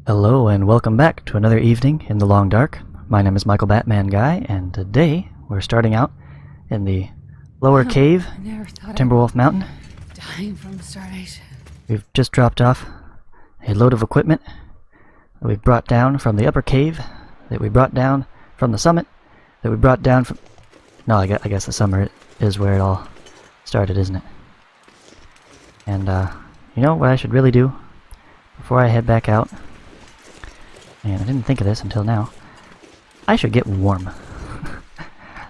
Hello and welcome back to another evening in the long dark. My name is Michael Batman Guy, and today we're starting out in the lower cave, Timberwolf Mountain. Dying from starvation. We've just dropped off a load of equipment that we've brought down from the upper cave, that we brought down from the summit, that we brought down from... No, I guess the summit is where it all started, isn't it? And, you know what I should really do before I head back out? And I didn't think of this until now. I should get warm.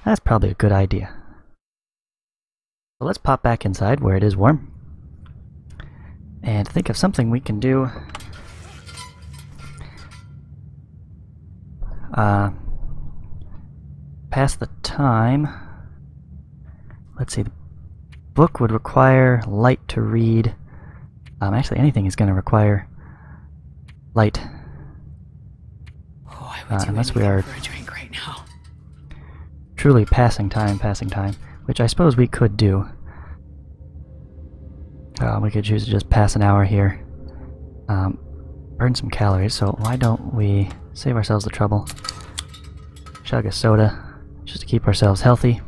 That's probably a good idea. So let's pop back inside where it is warm. And think of something we can do. Pass the time. Let's see. The book would require light to read. Actually, anything is going to require light. Unless we are for a drink right now. truly passing time, which I suppose we could do. We could choose to just pass an hour here, burn some calories, so why don't we save ourselves the trouble, chug a soda, just to keep ourselves healthy.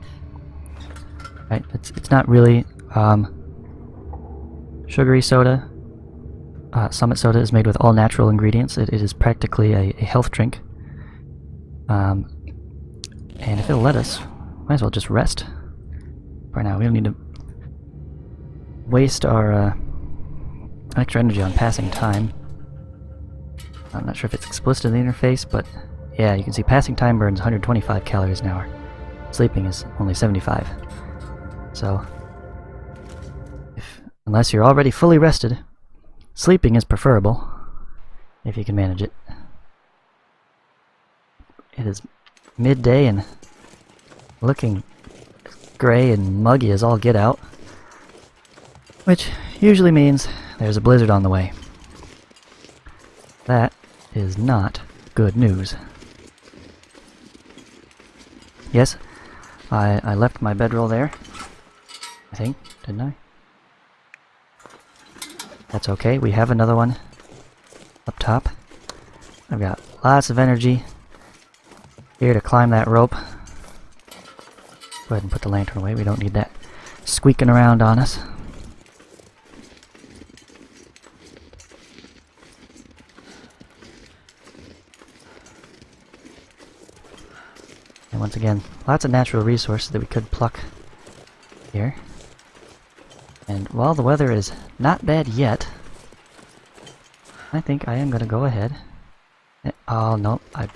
Right, it's not really sugary soda. Summit soda is made with all natural ingredients. It is practically a health drink. And if it'll let us, might as well just rest for now. We don't need to waste our extra energy on passing time. I'm not sure if it's explicit in the interface, but yeah, you can see passing time burns 125 calories an hour. Sleeping is only 75. So, unless you're already fully rested, sleeping is preferable, if you can manage it. It is midday and looking gray and muggy as all get out, which usually means there's a blizzard on the way. That is not good news. Yes, I left my bedroll there, I think, didn't I? That's okay, we have another one up top. I've got lots of energy here to climb that rope. Go ahead and put the lantern away, we don't need that squeaking around on us. And once again, lots of natural resources that we could pluck here. And while the weather is not bad yet, I think I am going to go ahead and, oh no, I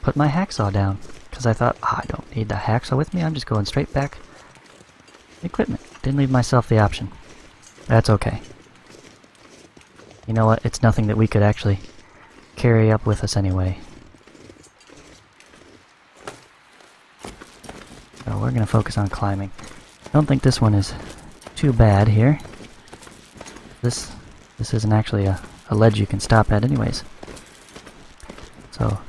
put my hacksaw down because I thought, I don't need the hacksaw with me, I'm just going straight back equipment. Didn't leave myself the option. That's okay. You know what, it's nothing that we could actually carry up with us anyway. So we're going to focus on climbing. I don't think this one is too bad here. This isn't actually a ledge you can stop at anyways. So,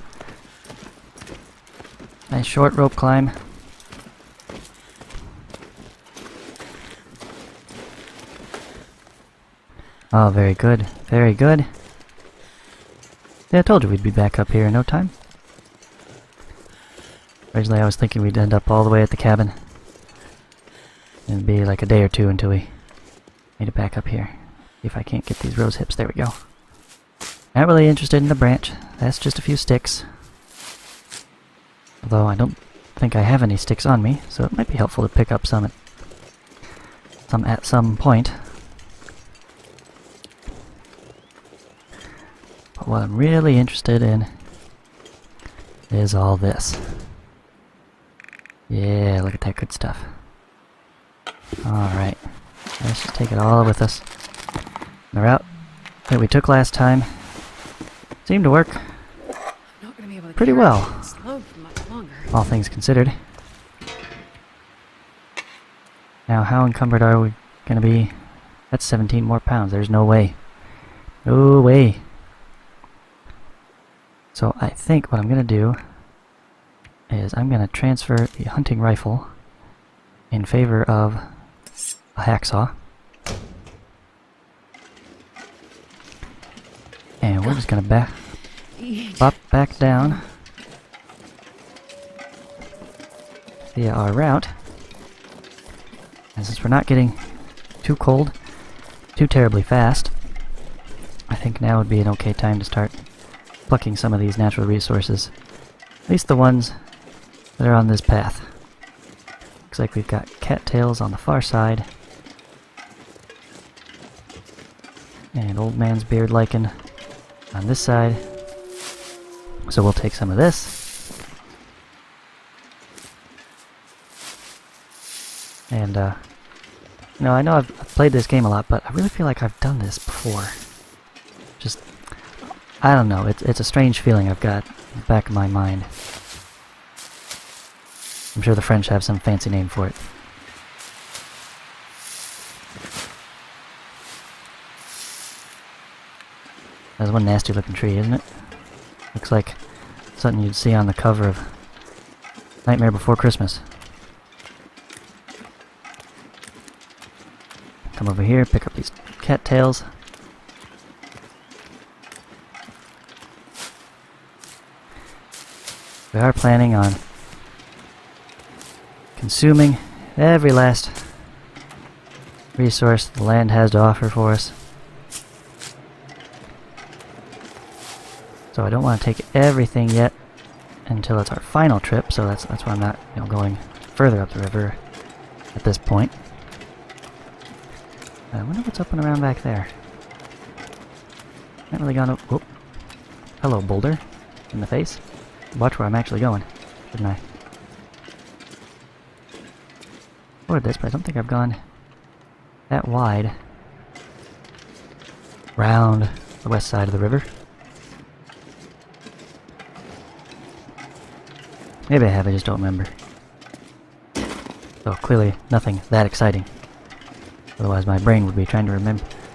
nice short rope climb. Oh, very good. Very good. Yeah, I told you we'd be back up here in no time. Originally I was thinking we'd end up all the way at the cabin. It'd be like a day or two until we made it back up here. See if I can't get these rose hips. There we go. Not really interested in the branch. That's just a few sticks. Although I don't think I have any sticks on me, so it might be helpful to pick up some at some point. But what I'm really interested in is all this. Yeah, look at that good stuff. Alright, let's just take it all with us. The route that we took last time seemed to work pretty well, all things considered. Now, how encumbered are we going to be? That's 17 more pounds. There's no way. No way. So I think what I'm going to do is I'm going to transfer the hunting rifle in favor of a hacksaw. And we're just going to pop back down via our route. And since we're not getting too cold too terribly fast, I think now would be an okay time to start plucking some of these natural resources. At least the ones that are on this path. Looks like we've got cattails on the far side. And old man's beard lichen on this side. So we'll take some of this. And, you know, I know I've played this game a lot, but I really feel like I've done this before. Just, I don't know, it's a strange feeling I've got in the back of my mind. I'm sure the French have some fancy name for it. That's one nasty looking tree, isn't it? Looks like something you'd see on the cover of Nightmare Before Christmas. Come over here, pick up these cattails. We are planning on consuming every last resource the land has to offer for us. So I don't want to take everything yet until it's our final trip, so that's why I'm not, you know, going further up the river at this point. I wonder what's up and around back there. Haven't really gone up. Whoop. Hello, boulder. In the face. Watch where I'm actually going, shouldn't I? Or this, but I don't think I've gone that wide round the west side of the river. Maybe I have, I just don't remember. So clearly nothing that exciting. Otherwise my brain would be trying to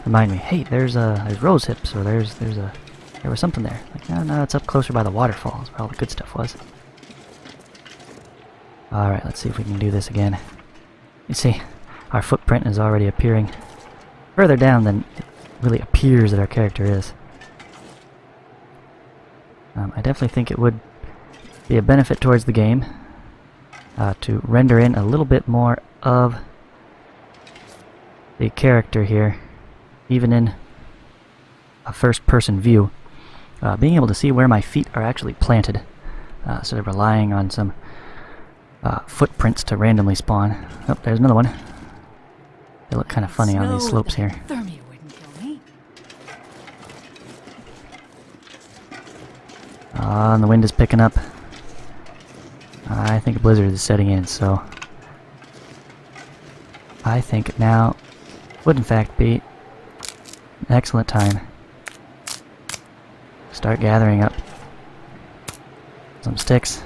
remind me, hey, there's rose hips, or there was something there. Like, no, it's up closer by the waterfalls where all the good stuff was. Alright, let's see if we can do this again. You see, our footprint is already appearing further down than it really appears that our character is. I definitely think it would be a benefit towards the game to render in a little bit more of the character here, even in a first-person view. Being able to see where my feet are actually planted, instead of relying on some footprints to randomly spawn. Oh, there's another one. They look kind of funny on these slopes here. Thermia wouldn't kill me. And the wind is picking up. I think a blizzard is setting in, so I think now would in fact be an excellent time to start gathering up some sticks.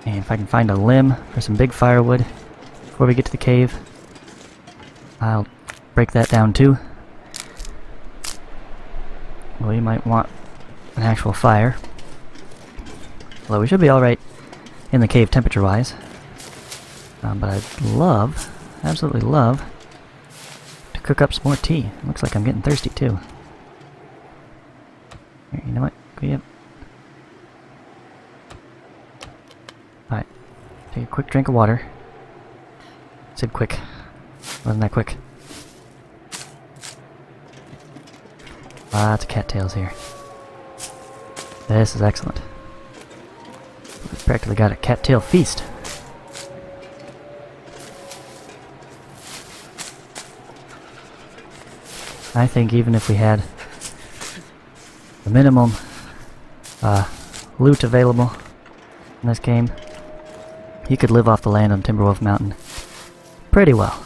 And if I can find a limb for some big firewood before we get to the cave, I'll break that down too. Well, you might want an actual fire. Although we should be alright in the cave temperature-wise. But I'd love, absolutely love, to cook up some more tea. It looks like I'm getting thirsty too. Here, you know what? Yep. Alright. Take a quick drink of water. I said quick. Wasn't that quick? Lots of cattails here. This is excellent. We've practically got a cattail feast. I think even if we had the minimum loot available in this game, you could live off the land on Timberwolf Mountain pretty well.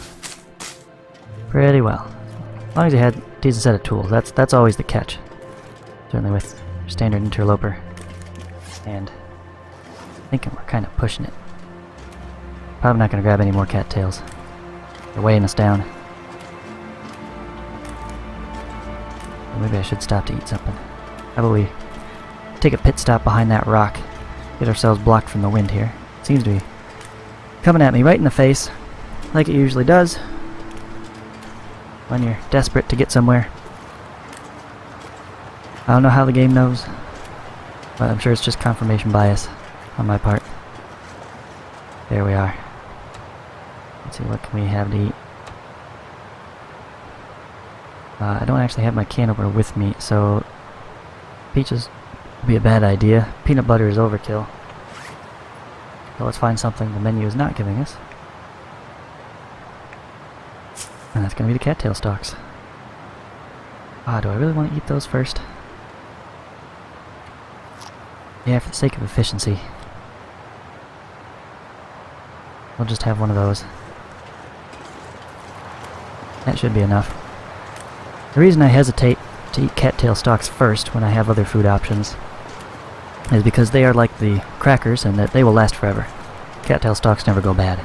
Pretty well. As long as you had a decent set of tools. That's always the catch. Certainly with standard Interloper. And thinking we're kind of pushing it. Probably not going to grab any more cattails. They're weighing us down. Or maybe I should stop to eat something. How about we take a pit stop behind that rock, get ourselves blocked from the wind here. It seems to be coming at me right in the face, like it usually does when you're desperate to get somewhere. I don't know how the game knows, but I'm sure it's just confirmation bias on my part. There we are. Let's see, what can we have to eat? I don't actually have my can opener with me, so peaches would be a bad idea. Peanut butter is overkill. So let's find something the menu is not giving us. And that's going to be the cattail stalks. Do I really want to eat those first? Yeah, for the sake of efficiency. We'll just have one of those. That should be enough. The reason I hesitate to eat cattail stalks first when I have other food options is because they are like the crackers and that they will last forever. Cattail stalks never go bad.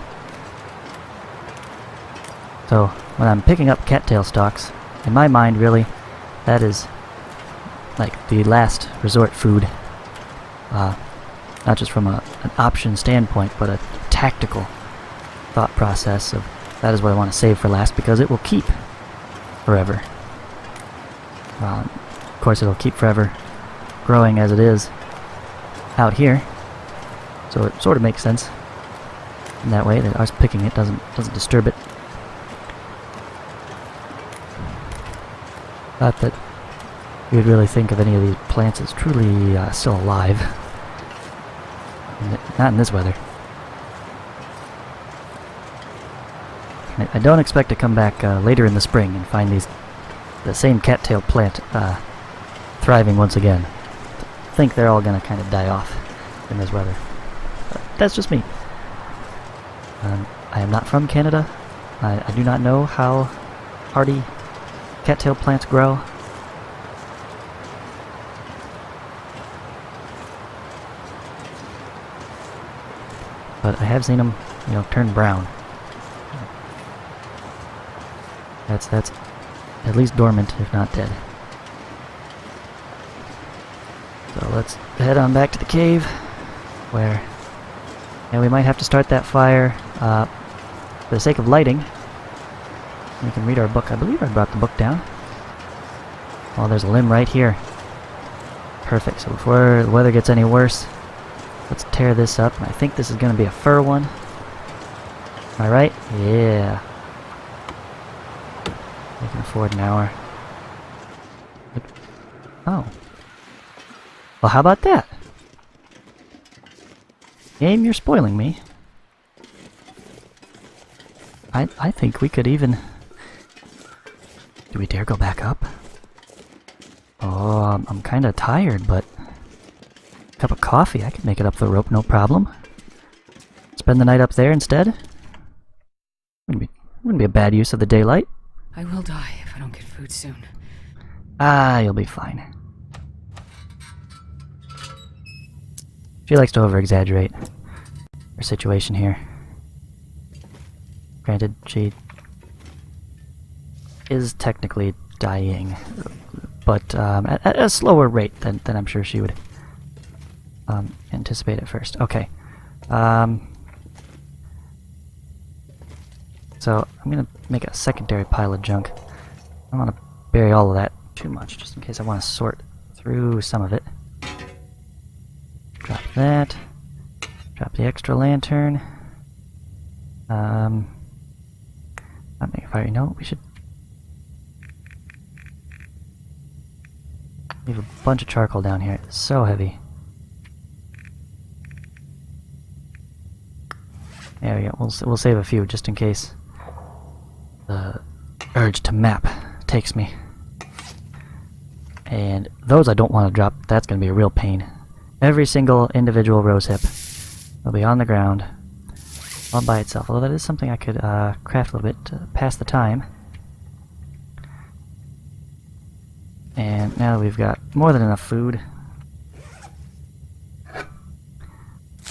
So, when I'm picking up cattail stalks, in my mind really, that is like the last resort food. Not just from an option standpoint, but a tactical thought process of that is what I want to save for last because it will keep forever. Of course it'll keep forever growing as it is out here, so it sort of makes sense in that way that us picking it doesn't disturb it. Not that you would really think of any of these plants as truly still alive. Not in this weather. I don't expect to come back later in the spring and find the same cattail plant thriving once again. I think they're all going to kind of die off in this weather. But that's just me. I am not from Canada. I do not know how hardy cattail plants grow. But I have seen them, turn brown. That's at least dormant, if not dead. So let's head on back to the cave, where we might have to start that fire for the sake of lighting. We can read our book. I believe I brought the book down. Oh, there's a limb right here. Perfect. So before the weather gets any worse, let's tear this up. I think this is going to be a fir one. Am I right? Yeah. I can afford an hour. Oh. Well, how about that? Game, you're spoiling me. I think we could even... Do we dare go back up? Oh, I'm kind of tired, but... A cup of coffee, I could make it up the rope, no problem. Spend the night up there instead? Wouldn't be a bad use of the daylight. I will die if I don't get food soon. You'll be fine. She likes to over-exaggerate her situation here. Granted, she is technically dying, but at a slower rate than I'm sure she would anticipate at first. Okay. So I'm gonna make a secondary pile of junk. I don't want to bury all of that too much, just in case I want to sort through some of it. Drop that. Drop the extra lantern. Not make a fire. We should leave a bunch of charcoal down here. It's so heavy. There we go. We'll save a few just in case the urge to map takes me. And those I don't want to drop. That's going to be a real pain. Every single individual rose hip will be on the ground all by itself. Although that is something I could craft a little bit to pass the time. And now that we've got more than enough food,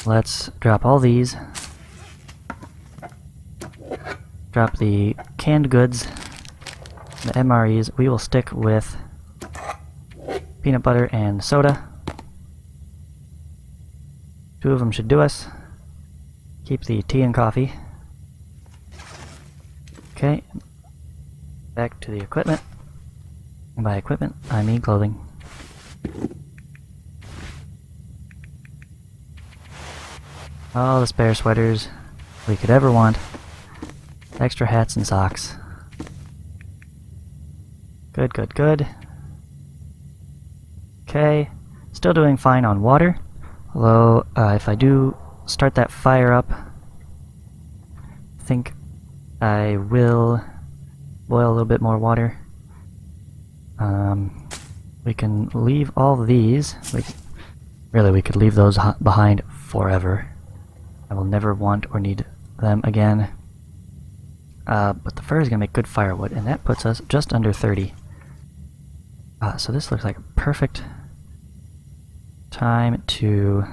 let's drop all these. Drop the canned goods, the MREs. We will stick with peanut butter and soda. 2 of them should do us. Keep the tea and coffee. Okay. Back to the equipment. And by equipment, I mean clothing. All the spare sweaters we could ever want. Extra hats and socks. Good, good, good. Okay, still doing fine on water. Although, if I do start that fire up, I think I will boil a little bit more water. We can leave all these. Really, we could leave those behind forever. I will never want or need them again. But the fur is going to make good firewood, and that puts us just under 30. So this looks like a perfect time to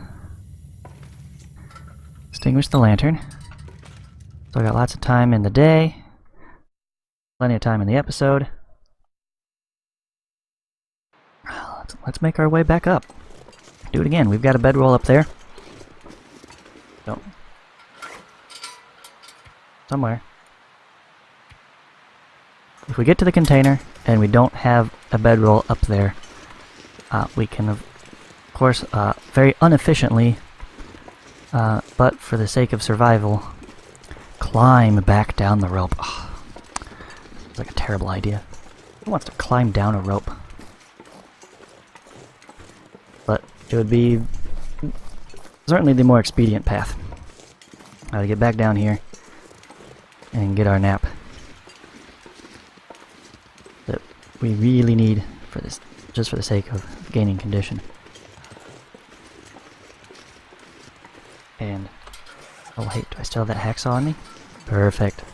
extinguish the lantern. So I got lots of time in the day, plenty of time in the episode. Let's make our way back up. Do it again. We've got a bedroll up there. No. Somewhere. If we get to the container and we don't have a bedroll up there, we can, of course, very inefficiently, but for the sake of survival, climb back down the rope. Oh, it's like a terrible idea. Who wants to climb down a rope? But it would be certainly the more expedient path. To get back down here and get our nap that we really need for this, just for the sake of gaining condition. And oh hey, do I still have that hacksaw on me? Perfect.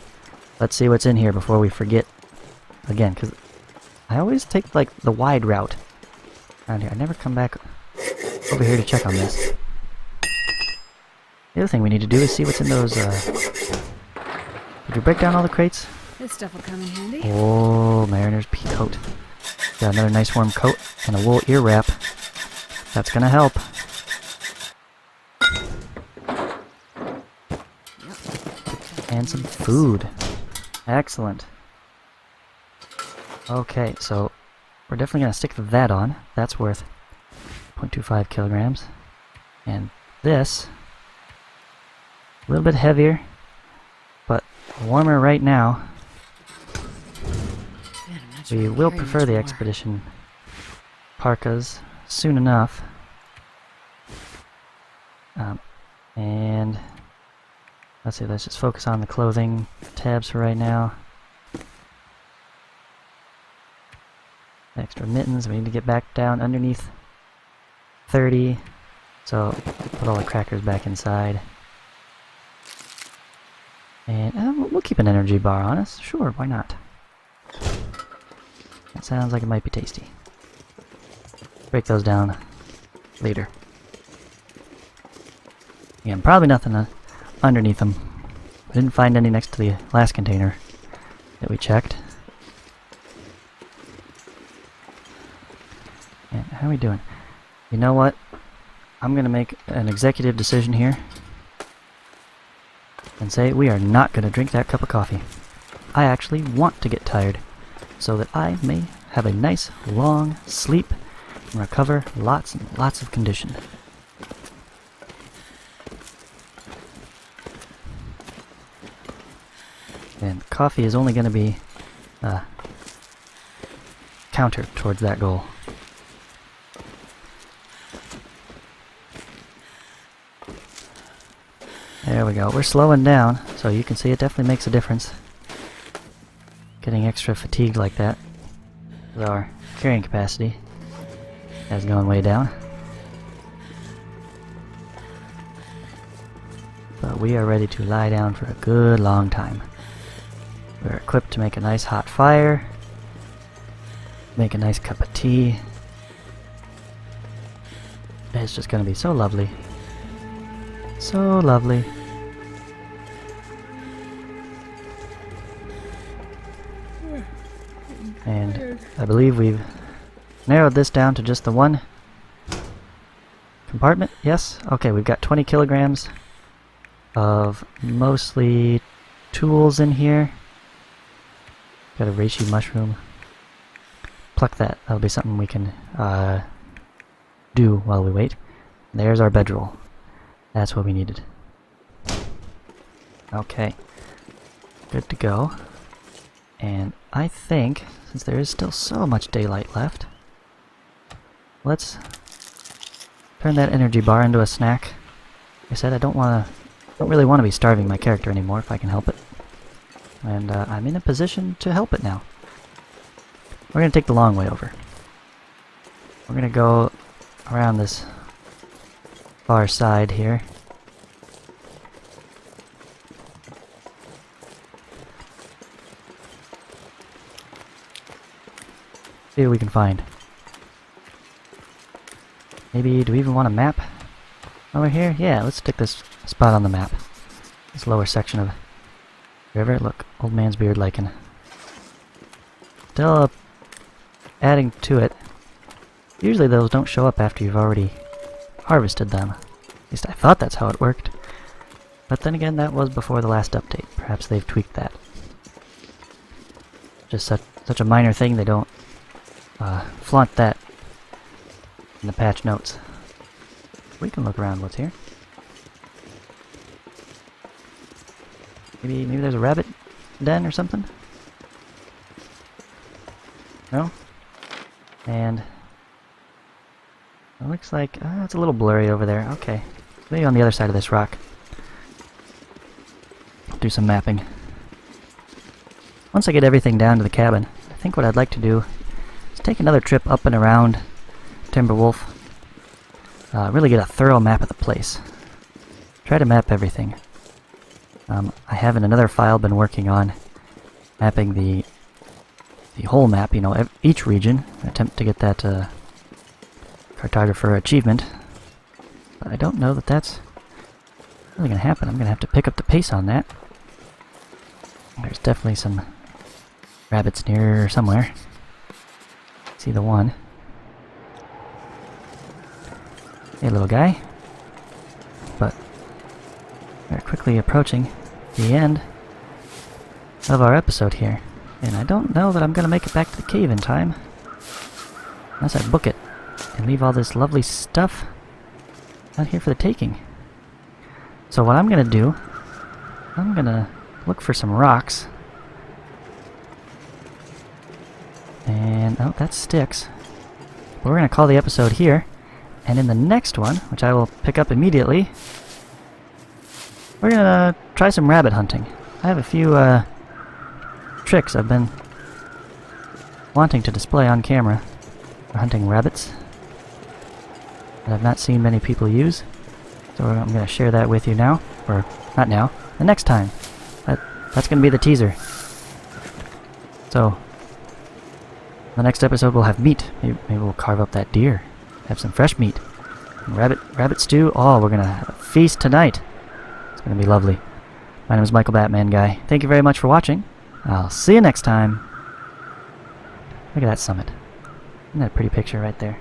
Let's see what's in here before we forget again, because I always take like the wide route around here. I never come back over here to check on this. The other thing we need to do is see what's in those, Did we break down all the crates? This stuff will come in handy. Oh, Mariner's pea coat. Got another nice warm coat and a wool ear wrap. That's gonna help. And some food. Excellent. Okay, so we're definitely gonna stick that on. That's worth 0.25 kilograms. And this, a little bit heavier, but warmer right now. Man, I'm not sure We I can will carry prefer much the more. expedition parkas soon enough. And let's see, let's just focus on the clothing tabs for right now. Extra mittens, we need to get back down underneath 30. So put all the crackers back inside. And we'll keep an energy bar on us. Sure, why not? That sounds like it might be tasty. Break those down later. Again, probably nothing underneath them. We didn't find any next to the last container that we checked. And how are we doing? You know what? I'm gonna make an executive decision here and say we are not gonna drink that cup of coffee. I actually want to get tired so that I may have a nice long sleep and recover lots and lots of condition. And coffee is only going to be counter towards that goal. There we go. We're slowing down, so you can see it definitely makes a difference. Getting extra fatigued like that with our carrying capacity has gone way down. But we are ready to lie down for a good long time. We're equipped to make a nice hot fire, make a nice cup of tea. It's just going to be so lovely. So lovely. And I believe we've narrowed this down to just the one compartment. Yes? Okay, we've got 20 kilograms of mostly tools in here. Got a reishi mushroom. Pluck that. That'll be something we can do while we wait. There's our bedroll. That's what we needed. Okay. Good to go. And I think, since there is still so much daylight left, let's turn that energy bar into a snack. Like I said, I don't really want to be starving my character anymore if I can help it. And I'm in a position to help it now. We're going to take the long way over. We're going to go around this far side here. See what we can find. Maybe, do we even want a map over here? Yeah, let's stick this spot on the map. This lower section of river. Look, old man's beard lichen. Still adding to it. Usually those don't show up after you've already harvested them. At least I thought that's how it worked. But then again, that was before the last update. Perhaps they've tweaked that. Just such a minor thing, they don't flaunt that in the patch notes. We can look around what's here. Maybe there's a rabbit den or something? No? And it looks like it's a little blurry over there. Okay. Maybe on the other side of this rock. Do some mapping. Once I get everything down to the cabin, I think what I'd like to do is take another trip up and around Timberwolf. Really get a thorough map of the place. Try to map everything. I have in another file been working on mapping the whole map, you know, each region. Attempt to get that cartographer achievement. But I don't know that that's really going to happen. I'm going to have to pick up the pace on that. There's definitely some rabbits near somewhere. See the one. Hey, little guy. But we're quickly approaching the end of our episode here. And I don't know that I'm going to make it back to the cave in time. Unless I book it and leave all this lovely stuff out here for the taking. So what I'm going to do, I'm going to look for some rocks. And, oh, that sticks. But we're going to call the episode here. And in the next one, which I will pick up immediately, we're going to try some rabbit hunting. I have a few tricks I've been wanting to display on camera for hunting rabbits that I've not seen many people use. So I'm going to share that with you now. Or, not now, the next time. That's going to be the teaser. So, the next episode we'll have meat. Maybe we'll carve up that deer. Have some fresh meat. And rabbit stew. Oh, we're going to have a feast tonight. It's going to be lovely. My name is Michael Batman Guy. Thank you very much for watching. I'll see you next time. Look at that summit. Isn't that a pretty picture right there?